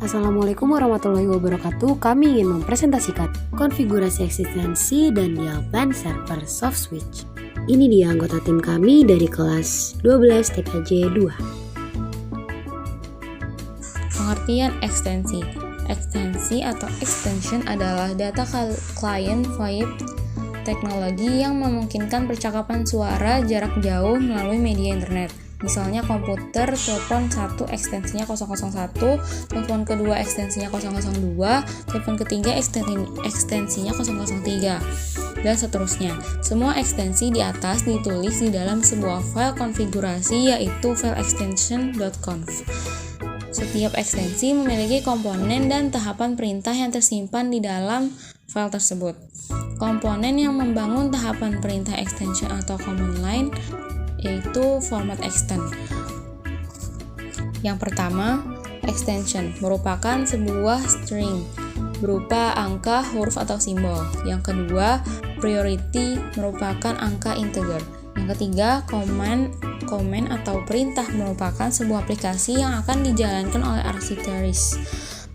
Assalamualaikum warahmatullahi wabarakatuh. Kami ingin mempresentasikan konfigurasi eksistensi dan dial plan server SoftSwitch. Ini dia anggota tim kami dari kelas 12 TKJ 2. Pengertian ekstensi. Ekstensi atau extension adalah data client VoIP teknologi yang memungkinkan percakapan suara jarak jauh melalui media internet. Misalnya komputer, telepon 1 ekstensinya 001, telepon kedua ekstensinya 002, telepon ketiga ekstensinya 003, dan seterusnya. Semua ekstensi di atas ditulis di dalam sebuah file konfigurasi yaitu file extension.conf. Setiap ekstensi memiliki komponen dan tahapan perintah yang tersimpan di dalam file tersebut. Komponen yang membangun tahapan perintah extension atau command line yaitu format extend. Yang pertama, extension merupakan sebuah string berupa angka, huruf, atau simbol. Yang kedua, priority merupakan angka integer. Yang ketiga, command atau perintah merupakan sebuah aplikasi yang akan dijalankan oleh arsiteris.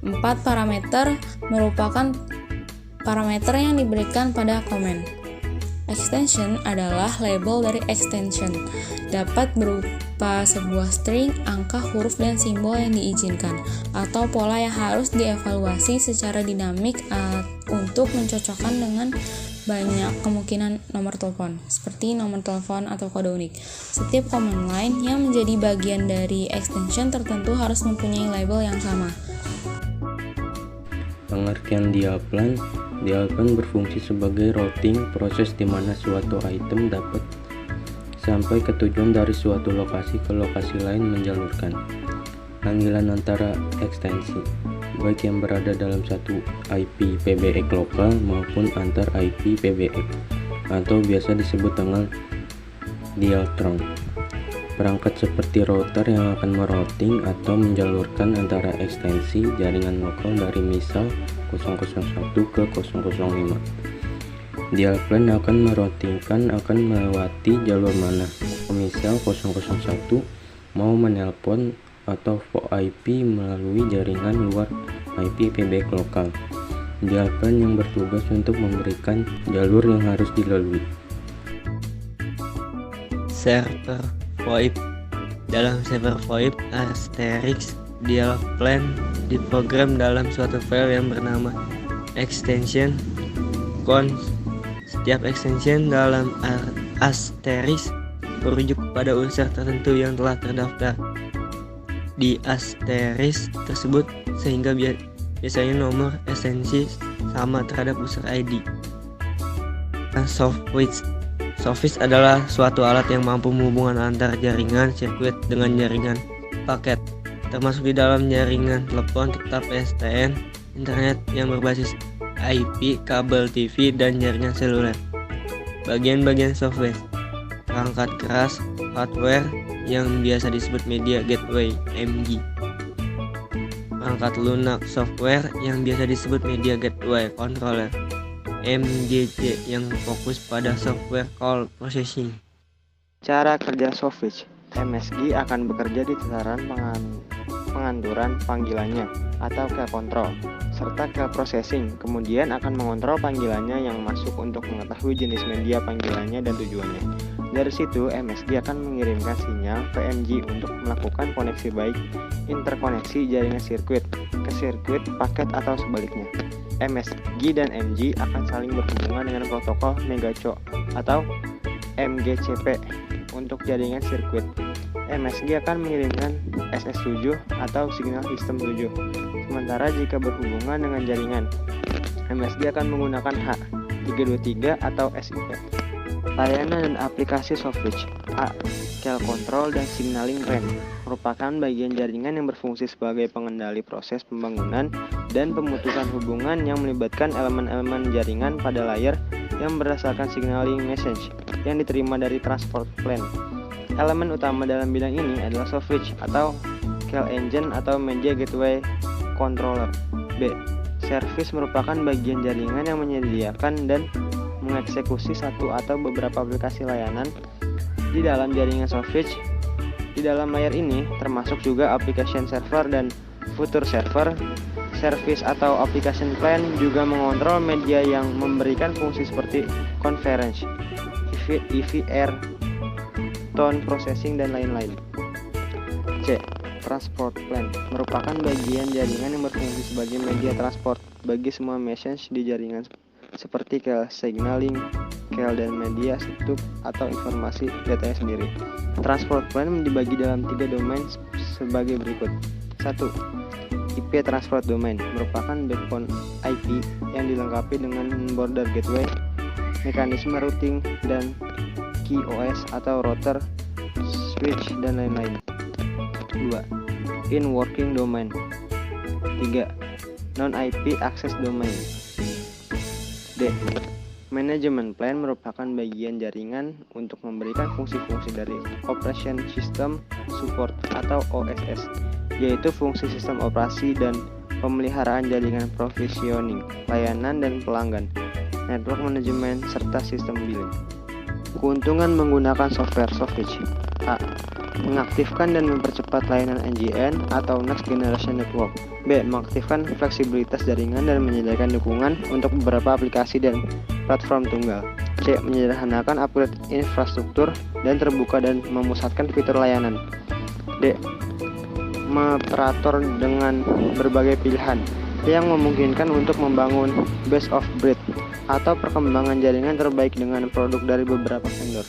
4. Parameter merupakan parameter yang diberikan pada command. Extension adalah label dari extension. Dapat berupa sebuah string, angka, huruf, dan simbol yang diizinkan, atau pola yang harus dievaluasi secara dinamik untuk mencocokkan dengan banyak kemungkinan nomor telepon, seperti nomor telepon atau kode unik. Setiap command line yang menjadi bagian dari extension tertentu harus mempunyai label yang sama. Pengertian dial plan berfungsi sebagai routing proses di mana suatu item dapat sampai ke tujuan dari suatu lokasi ke lokasi lain menjalurkan panggilan antara ekstensi, baik yang berada dalam satu IP PBX lokal maupun antar IP PBX, atau biasa disebut dengan dial trunk. Perangkat seperti router yang akan merouting atau menjalurkan antara ekstensi jaringan lokal dari misal 001 ke 005. Dial plan akan meroutingkan akan melewati jalur mana. Misal 001 mau menelpon atau VoIP melalui jaringan luar IP PBX lokal. Dial plan yang bertugas untuk memberikan jalur yang harus dilalui. Server VoIP. Dalam server VoIP, asterisk dial plan diprogram dalam suatu file yang bernama extension conf. Setiap extension dalam asterisk merujuk kepada user tertentu yang telah terdaftar di asterisk tersebut, sehingga biasanya nomor ekstensi sama terhadap user ID. SoftSwitch adalah suatu alat yang mampu menghubungkan antar jaringan sirkuit dengan jaringan paket, termasuk di dalam jaringan telepon tetap PSTN, internet yang berbasis IP, kabel TV, dan jaringan seluler. Bagian-bagian software: perangkat keras, hardware yang biasa disebut media gateway (MG), perangkat lunak software yang biasa disebut media gateway controller (MGC) yang fokus pada software call processing. Cara kerja SoftSwitch. MSG akan bekerja di tataran penganturan panggilannya atau call control serta call processing, kemudian akan mengontrol panggilannya yang masuk untuk mengetahui jenis media panggilannya dan tujuannya. Dari situ, MSG akan mengirimkan sinyal ke MG untuk melakukan koneksi, baik interkoneksi jaringan sirkuit ke sirkuit paket atau sebaliknya. MSG dan MG akan saling berhubungan dengan protokol MegaCo atau MGCP untuk jaringan sirkuit. MSG akan mengirimkan SS7 atau signal sistem 7. Sementara jika berhubungan dengan jaringan, MSG akan menggunakan H323 atau SIP. Layanan dan aplikasi SoftSwitch. Call control dan signaling RAN merupakan bagian jaringan yang berfungsi sebagai pengendali proses pembangunan dan pemutusan hubungan yang melibatkan elemen-elemen jaringan pada layar yang berdasarkan signaling message yang diterima dari transport plan. Elemen utama dalam bidang ini adalah SoftSwitch atau Call Engine atau Media Gateway Controller. B. Service merupakan bagian jaringan yang menyediakan dan mengeksekusi satu atau beberapa aplikasi layanan di dalam jaringan SoftSwitch. Di dalam layar ini termasuk juga application server dan Future server, service atau application plan juga mengontrol media yang memberikan fungsi seperti conference, EVR, tone processing, dan lain-lain. C. Transport plan merupakan bagian jaringan yang berfungsi sebagai media transport bagi semua message di jaringan seperti signaling, dan media stup atau informasi datanya sendiri. Transport plan dibagi dalam 3 domain sebagai berikut. 1. IP Transport Domain merupakan backbone IP yang dilengkapi dengan border gateway, mekanisme routing, dan QoS atau router, switch, dan lain-lain. 2. In Working Domain. 3. Non-IP Access Domain. D. Management Plan merupakan bagian jaringan untuk memberikan fungsi-fungsi dari Operation System Support atau OSS, yaitu fungsi sistem operasi dan pemeliharaan jaringan, provisioning, layanan dan pelanggan, network management, serta sistem billing. Keuntungan menggunakan software SoftSwitch. A. Mengaktifkan dan mempercepat layanan NGN atau Next Generation Network. B. Mengaktifkan fleksibilitas jaringan dan menyediakan dukungan untuk beberapa aplikasi dan platform tunggal. C. Menyederhanakan upgrade infrastruktur dan terbuka dan memusatkan fitur layanan. D. Memperator dengan berbagai pilihan yang memungkinkan untuk membangun best of breed atau perkembangan jaringan terbaik dengan produk dari beberapa vendor.